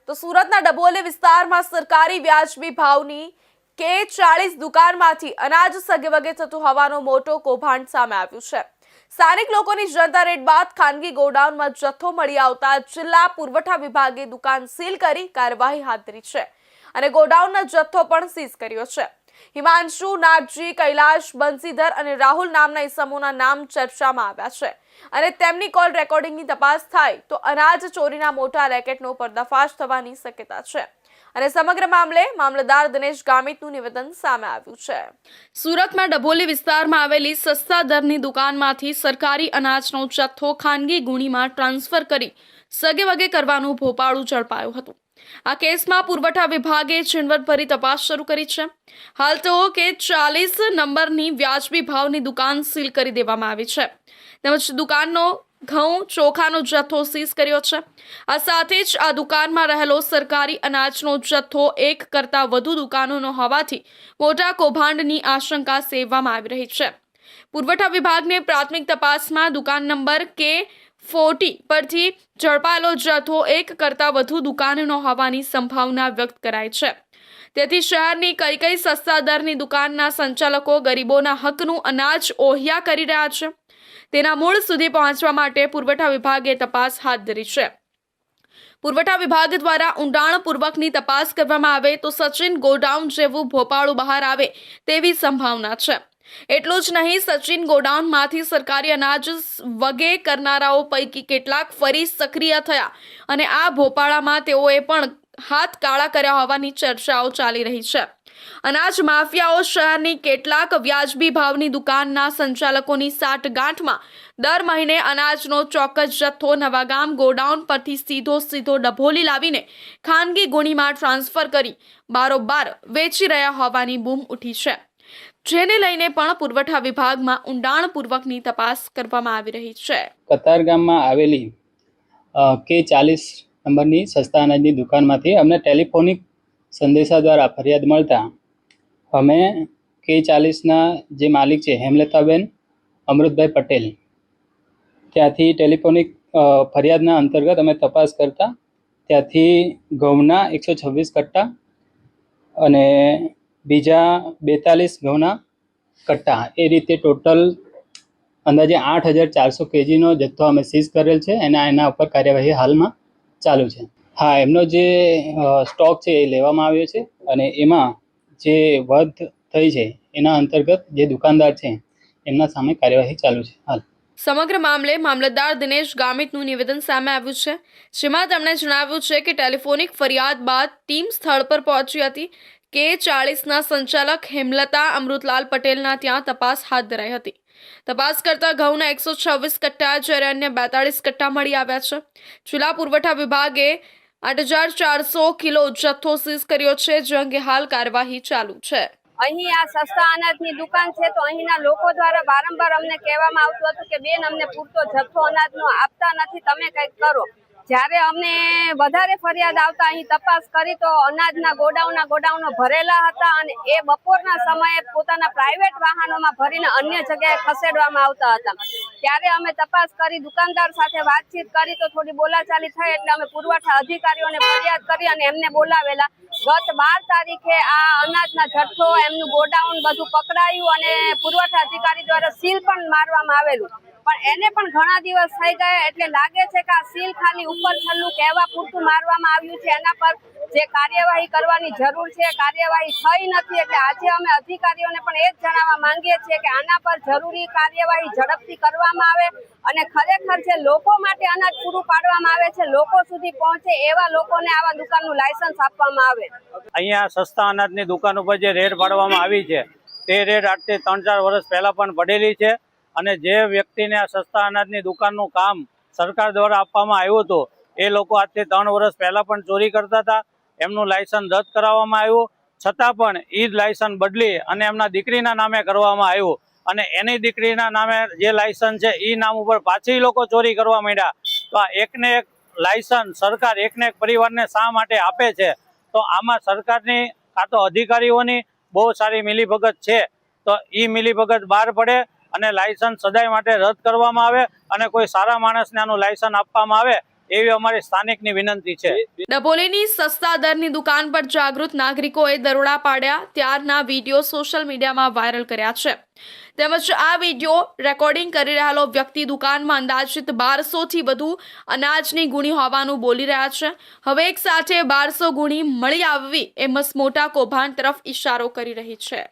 તો સુરતના ડભોલી વિસ્તારમાં સરકારી વ્યાજબી ભાવની K40 દુકાનમાંથી અનાજ સગેવગે થતું હોવાનો મોટો કૌભાંડ સામે આવ્યું છે। સ્થાનિક લોકોની જનતા રેડ બાદ ખાનગી ગોડાઉનમાં જથ્થો મળી આવતા જિલ્લા પુરવઠા વિભાગે દુકાન સીલ કરી કાર્યવાહી હાથ ધરી છે અને ગોડાઉનનો જથ્થો પણ સીઝ કર્યો છે। હિમાંશુ, નાગજી, કૈલાશ, બંસીધર અને રાહુલ નામના ઇસમોના નામ ચર્ચામાં આવ્યા છે અને તેમની કોલ રેકોર્ડિંગની તપાસ થાય તો અનાજ ચોરીના મોટા રેકેટનો પર્દાફાશ થવાની શક્યતા છે અને સમગ્ર મામલે મામલતદાર દિનેશ ગામિતનું નિવેદન સામે આવ્યું છે। સુરતમાં ડભોલી વિસ્તારમાં આવેલી સસ્તા દરની દુકાનમાંથી સરકારી અનાજનો જથ્થો ખાનગી ગુણીમાં ટ્રાન્સફર કરી સગેવગે કરવાનું ભોપાળું ઝડપાયું હતું। આ કેસમાં પુરવઠા વિભાગે ઝીણવટભરી તપાસ શરૂ કરી છે। હાલ તો K40 નંબરની વ્યાજબી ભાવની દુકાન સીલ કરી દેવામાં આવી છે તેમજ દુકાનનો ઘઉં ચોખાનો જથ્થો સીઝ કર્યો છે। આ સાથે જ આ દુકાનમાં રહેલો સરકારી અનાજનો જથ્થો એક કરતાં વધુ દુકાનોનો હોવાથી મોટા કૌભાંડની આશંકા સેવવામાં આવી રહી છે। પુરવઠા વિભાગને પ્રાથમિક તપાસમાં દુકાન નંબર K40 પરથી ઝડપાયેલો જથ્થો એક કરતાં વધુ દુકાનનો હોવાની સંભાવના વ્યક્ત કરાઈ છે। તેથી શહેરની કઈ સસ્તા દરની દુકાનના સંચાલકો ગરીબોના હકનું અનાજ ઓહિયા કરી રહ્યા છે તેના મૂળ સુધી પહોંચવા માટે પુરવઠા વિભાગે તપાસ હાથ ધરી છે। પુરવઠા વિભાગ દ્વારા ઊંડાણપૂર્વકની તપાસ કરવામાં આવે તો સચિન ગોડાઉન જેવું ભોપાળું બહાર આવે તેવી સંભાવના છે। એટલું જ નહીં, સચિન ગોડાઉનમાંથી સરકારી અનાજ વગે કરનારાઓ પૈકી કેટલાક ફરી સક્રિય થયા અને આ ભોપાળામાં તેઓએ પણ હાથ કાળા કર્યા હોવાની ચર્ચાઓ ચાલી રહી છે। અનાજ માફિયાઓ શહેરની કેટલાક વ્યાજબી ભાવની દુકાનના સંચાલકોની સાઠગાંઠમાં દર મહિને અનાજનો ચોક્કસ જથ્થો નવાગામ ગોડાઉન પરથી સીધો ડભોલી લાવીને ખાનગી ગુણીમાં ટ્રાન્સફર કરી બારોબાર વેચી રહ્યા હોવાની બૂમ ઉઠી છે, જેને લઈને પણ પુરવઠા વિભાગમાં ઊંડાણપૂર્વકની તપાસ કરવામાં આવી રહી છે। કતારગામમાં આવેલી K40 નંબરની સસ્તા અનાજની દુકાનમાંથી અમને ટેલિફોનિક સંદેશા દ્વારા ફરિયાદ મળતા અમે K40ના જે માલિક છે હેમલતાબેન અમૃતભાઈ પટેલ ત્યાંથી ટેલિફોનિક ફરિયાદના અંતર્ગત અમે તપાસ કરતા ત્યાંથી ઘઉંના 126 કટ્ટા અને બીજા 42 ઘઉંના કટ્ટા એ રીતે ટોટલ અંદાજે 8400 kgનો જથ્થો અમે સીઝ કરેલ છે અને એના ઉપર કાર્યવાહી હાલમાં ચાલુ છે। હા, એમનો જે સ્ટોક છે એ લેવામાં આવ્યો છે અને એમાં જે વધ થઈ છે એના અંતર્ગત જે દુકાનદાર છે એમના સામે કાર્યવાહી ચાલુ છે હાલ। સમગ્ર મામલે મામલતદાર દિનેશ ગામિતનું નિવેદન સામે આવ્યું છે, જેમાં તેમણે જણાવ્યું છે કે ટેલિફોનિક ફરિયાદ બાદ ટીમ સ્થળ પર પહોંચી હતી। K40ના સંચાલક હેમલતા અમૃતલાલ પટેલના ત્યાં તપાસ હાથ ધરાઈ હતી। તપાસ કરતા ઘઉંના 126 કટ્ટા જ્યારે અન્ય 42 કટ્ટા મળી આવ્યા છે। જિલ્લા પુરવઠા વિભાગે 8400 કિલો જથ્થો સીઝ કર્યો છે, જે અંગે હાલ કાર્યવાહી ચાલુ છે। અહીં આ સસ્તા અનાજની દુકાન છે તો અહીંના લોકો દ્વારા વારંવાર અમને કહેવામાં આવતું હતું કે બેન અમને પૂરતો જથ્થો અનાજનો આપતા નથી, તમે કંઈક કરો। જ્યારે અમને વધારે ફરિયાદ આવતા અહીં તપાસ કરી તો અનાજના ગોડાઉનો ભરેલા હતા અને એ બપોરના સમયે પોતાના પ્રાઇવેટ વાહનોમાં ભરીને અન્ય જગ્યાએ ખસેડવામાં આવતા હતા। ત્યારે અમે તપાસ કરી દુકાનદાર સાથે વાતચીત કરી તો થોડી બોલાચાલી થઈ એટલે અમે પુરવઠા અધિકારીઓને ફરિયાદ કરી અને એમને બોલાવેલા। ગત 12 તારીખે આ અનાજના જથ્થો એમનું ગોડાઉન બધું પકડાયું અને પુરવઠા અધિકારી દ્વારા સીલ પણ મારવામાં આવેલું, પણ એને પણ ઘણા દિવસ થઈ ગયા એટલે લાગે છે કે આ સીલ ખાલી ઉપર છલ્લું કહેવા પૂરતું મારવામાં આવ્યું છે। એના પર જે કાર્યવાહી કરવાની જરૂર છે કાર્યવાહી થઈ નથી એટલે આજે અમે અધિકારીઓને પણ એ જ જણાવવા માંગીએ છીએ કે આના પર જરૂરી કાર્યવાહી ઝડપથી કરવામાં આવે અને ખરેખર જે લોકો માટે અનાજ પૂરું પાડવામાં આવે છે લોકો સુધી પહોંચે એવા લોકોને આવા દુકાનનું લાયસન્સ આપવામાં આવે। અહીંયા સસ્તા અનાજની દુકાન ઉપર જે રેડ પાડવામાં આવી છે તે રેડ આજથી 3-4 વર્ષ પહેલા પણ પડેલી છે અને જે વ્યક્તિને આ સસ્તા અનાજની દુકાનનું કામ સરકાર દ્વારા આપવામાં આવ્યું હતું એ લોકો આજથી 3 વર્ષ પહેલા પણ ચોરી કરતા હતા। એમનું લાયસન્સ રદ કરાવવામાં આવ્યું, છતાં પણ એ જ લાયસન્સ બદલી અને એમના દીકરીના નામે કરવામાં આવ્યું અને એની દીકરીના નામે જે લાયસન્સ છે એ નામ ઉપર પાછી લોકો ચોરી કરવા માંડ્યા। તો આ એકને એક લાયસન્સ સરકાર એકને એક પરિવારને શા માટે આપે છે? તો આમાં સરકારની કાં તો અધિકારીઓની બહુ સારી મિલીભગત છે તો એ મિલીભગત બહાર પડે અને લાયસન્સ સદાય માટે રદ કરવામાં આવે અને કોઈ સારા માણસને આનું લાયસન્સ આપવામાં આવે એવી અમારી સ્થાનિકની વિનંતી છે. ડભોલીની સસ્તા દરની દુકાન પર જાગૃત નાગરિકોએ દરોડા પાડ્યા ત્યારના વિડીયો સોશિયલ મીડિયામાં વાયરલ કર્યા છે. તેમજ આ વિડીયો રેકોર્ડિંગ કરી રહેલો વ્યક્તિ દુકાનમાં અંદાજિત 1200થી વધુ અનાજની ગુણી હોવાનું બોલી રહ્યા છે. હવે એક સાથે 1200 ગુણી મળી આવવી એ મસમોટા કૌભાંડ તરફ ઇશારો કરી રહી છે.